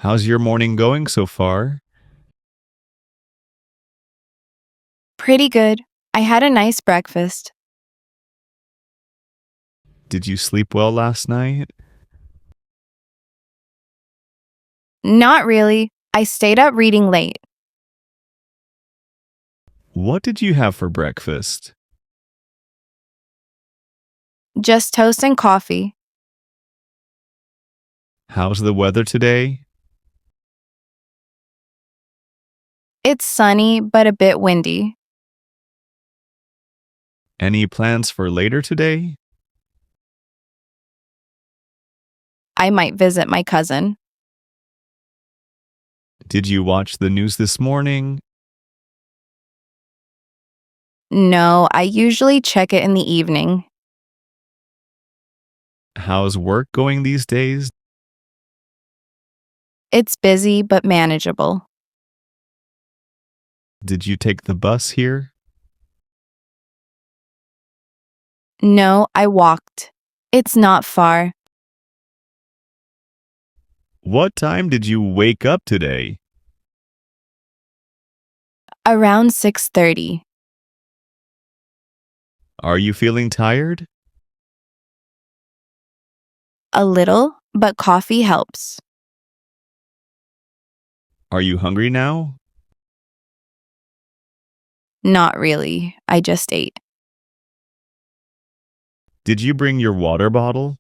How's your morning going so far? Pretty good. I had a nice breakfast. Did you sleep well last night? Not really. I stayed up reading late. What did you have for breakfast? Just toast and coffee. How's the weather today? It's sunny, but a bit windy. Any plans for later today? I might visit my cousin. Did you watch the news this morning? No, I usually check it in the evening. How's work going these days? It's busy, but manageable. Did you take the bus here? No, I walked. It's not far. What time did you wake up today? Around 6:30. Are you feeling tired? A little, but coffee helps. Are you hungry now? Not really. I just ate. Did you bring your water bottle?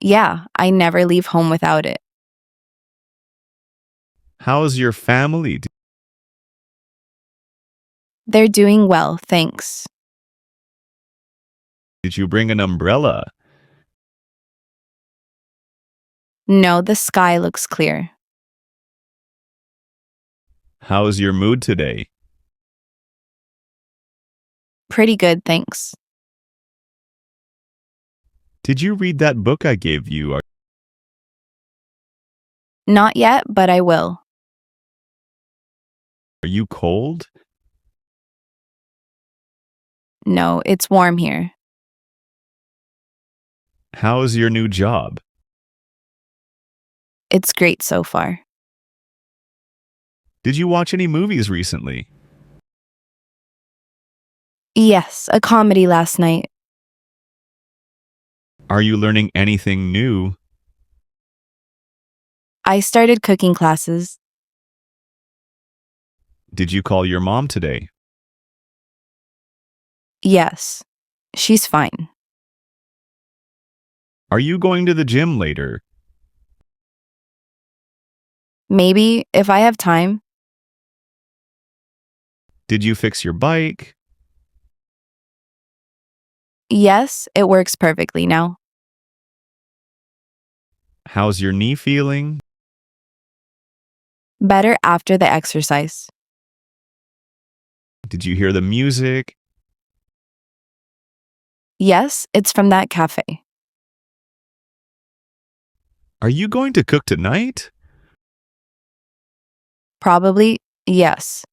Yeah, I never leave home without it. How's your family? They're doing well, thanks. Did you bring an umbrella? No, the sky looks clear. How's your mood today? Pretty good, thanks. Did you read that book I gave you? Are Not yet, but I will. you cold? No, it's warm here. How's your new job? It's great so far. Did you watch any movies recently? Yes, a comedy last night. Are you learning anything new? I started cooking classes. Did you call your mom today? Yes, she's fine. Are you going to the gym later? Maybe if I have time. Did you fix your bike? Yes, it works perfectly now. How's your knee feeling? Better after the exercise. Did you hear the music? Yes, it's from that cafe. Are you going to cook tonight? Probably, yes.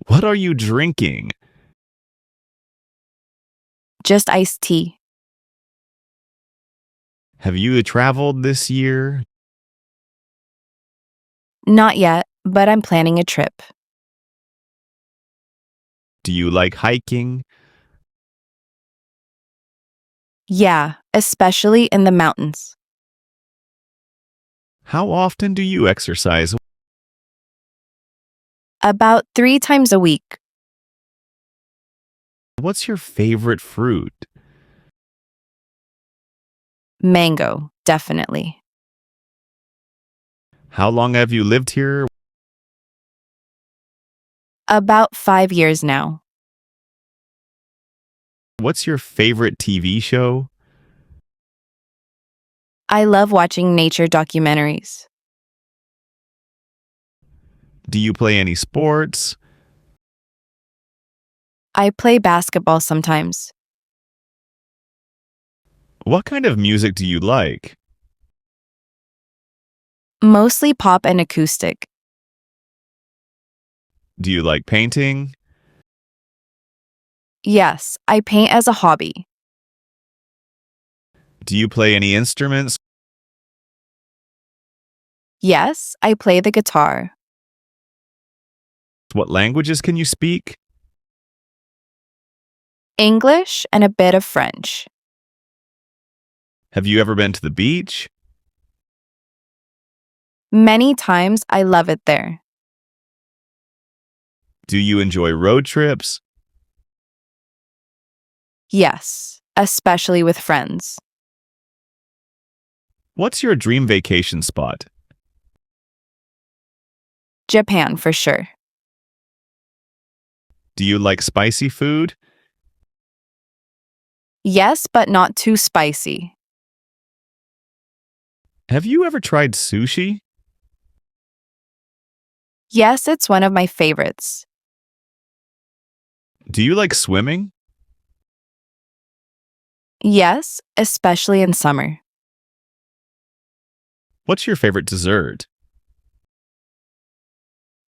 What are you drinking? Just iced tea. Have you traveled this year? Not yet, but I'm planning a trip. Do you like hiking? Yeah, especially in the mountains. How often do you exercise? About 3 times a week. What's your favorite fruit? Mango, definitely. How long have you lived here? About 5 years now. What's your favorite TV show? I love watching nature documentaries. Do you play any sports? I play basketball sometimes. What kind of music do you like? Mostly pop and acoustic. Do you like painting? Yes, I paint as a hobby. Do you play any instruments? Yes, I play the guitar. What languages can you speak? English and a bit of French. Have you ever been to the beach? Many times I love it there. Do you enjoy road trips? Yes, especially with friends. What's your dream vacation spot? Japan for sure. Do you like spicy food? Yes, but not too spicy. Have you ever tried sushi? Yes, it's one of my favorites. Do you like swimming? Yes, especially in summer. What's your favorite dessert?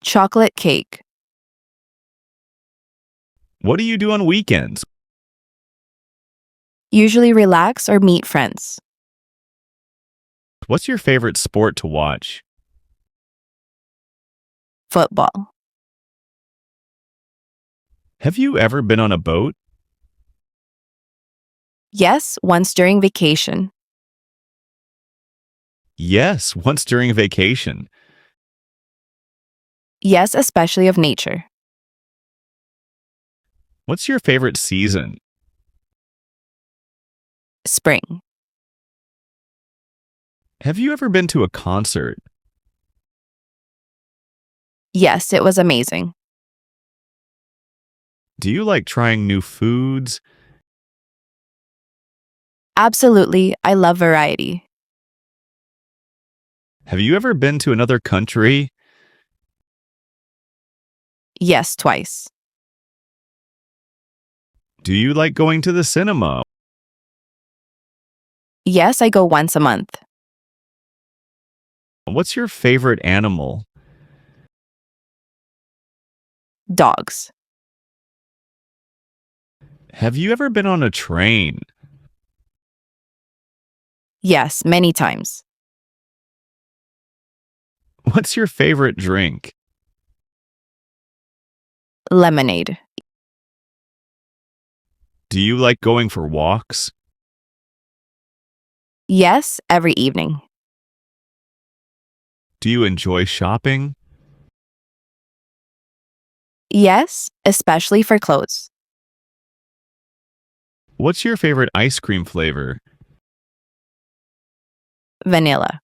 Chocolate cake. What do you do on weekends? Usually relax or meet friends. What's your favorite sport to watch? Football. Have you ever been on a boat? Yes, once during vacation. Yes, once during vacation. Yes, especially of nature. What's your favorite season? Spring. Have you ever been to a concert? Yes, it was amazing. Do you like trying new foods? Absolutely, I love variety. Have you ever been to another country? Yes, twice. Do you like going to the cinema? Yes, I go once a month. What's your favorite animal? Dogs. Have you ever been on a train? Yes, many times. What's your favorite drink? Lemonade. Do you like going for walks? Yes, every evening. Do you enjoy shopping? Yes, especially for clothes. What's your favorite ice cream flavor? Vanilla.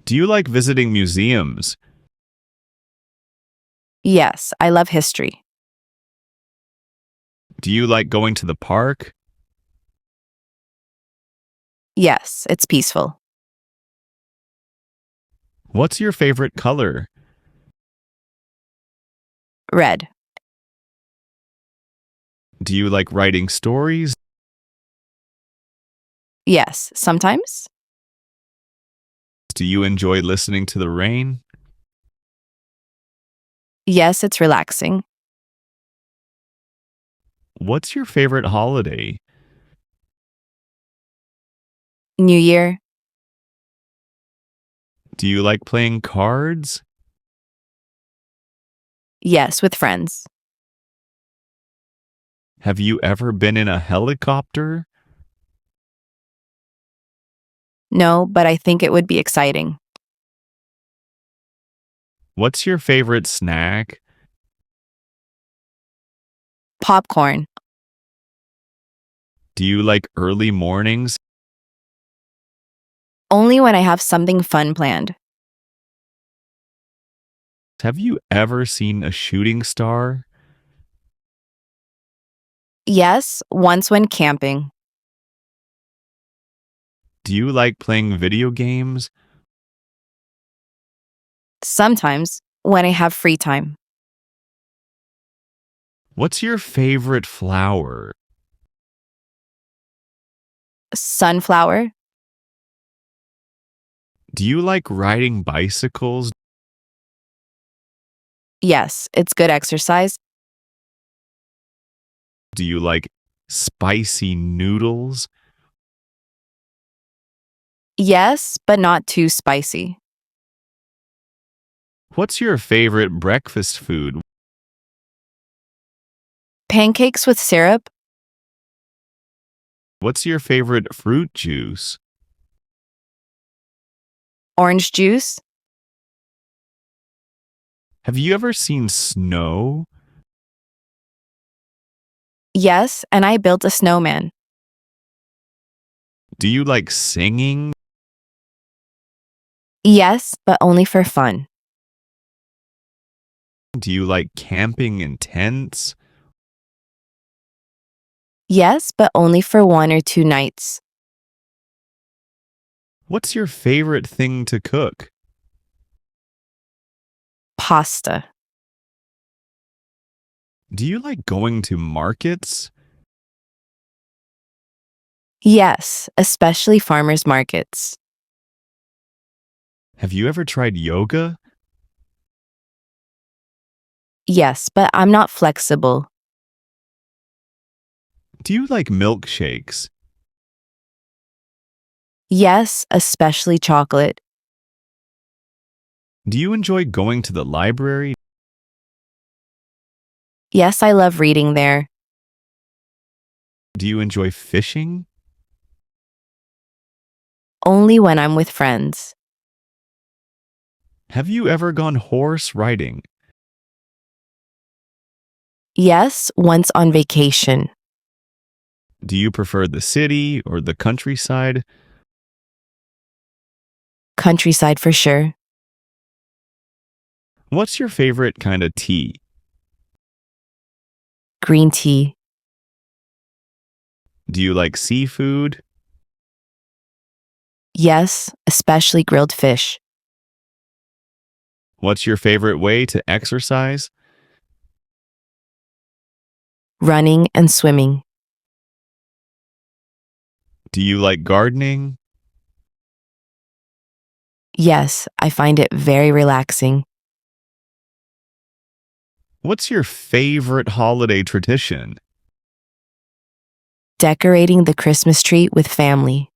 Do you like visiting museums? Yes, I love history. Do you like going to the park? Yes, it's peaceful. What's your favorite color? Red. Do you like writing stories? Yes, sometimes. Do you enjoy listening to the rain? Yes, it's relaxing. What's your favorite holiday? New Year. Do you like playing cards? Yes, with friends. Have you ever been in a helicopter? No, but I think it would be exciting. What's your favorite snack? Popcorn. Do you like early mornings? Only when I have something fun planned. Have you ever seen a shooting star? Yes, once when camping. Do you like playing video games? Sometimes when I have free time. What's your favorite flower? Sunflower. Do you like riding bicycles? Yes, it's good exercise. Do you like spicy noodles? Yes, but not too spicy. What's your favorite breakfast food? Pancakes with syrup? What's your favorite fruit juice? Orange juice? Have you ever seen snow? Yes, and I built a snowman. Do you like singing? Yes, but only for fun. Do you like camping in tents? Yes, but only for 1 or 2 nights. What's your favorite thing to cook? Pasta. Do you like going to markets? Yes, especially farmers markets. Have you ever tried yoga? Yes, but I'm not flexible. Do you like milkshakes? Yes, especially chocolate. Do you enjoy going to the library? Yes, I love reading there. Do you enjoy fishing? Only when I'm with friends. Have you ever gone horse riding? Yes, once on vacation. Do you prefer the city or the countryside? Countryside for sure. What's your favorite kind of tea? Green tea. Do you like seafood? Yes, especially grilled fish. What's your favorite way to exercise? Running and swimming. Do you like gardening? Yes, I find it very relaxing. What's your favorite holiday tradition? Decorating the Christmas tree with family.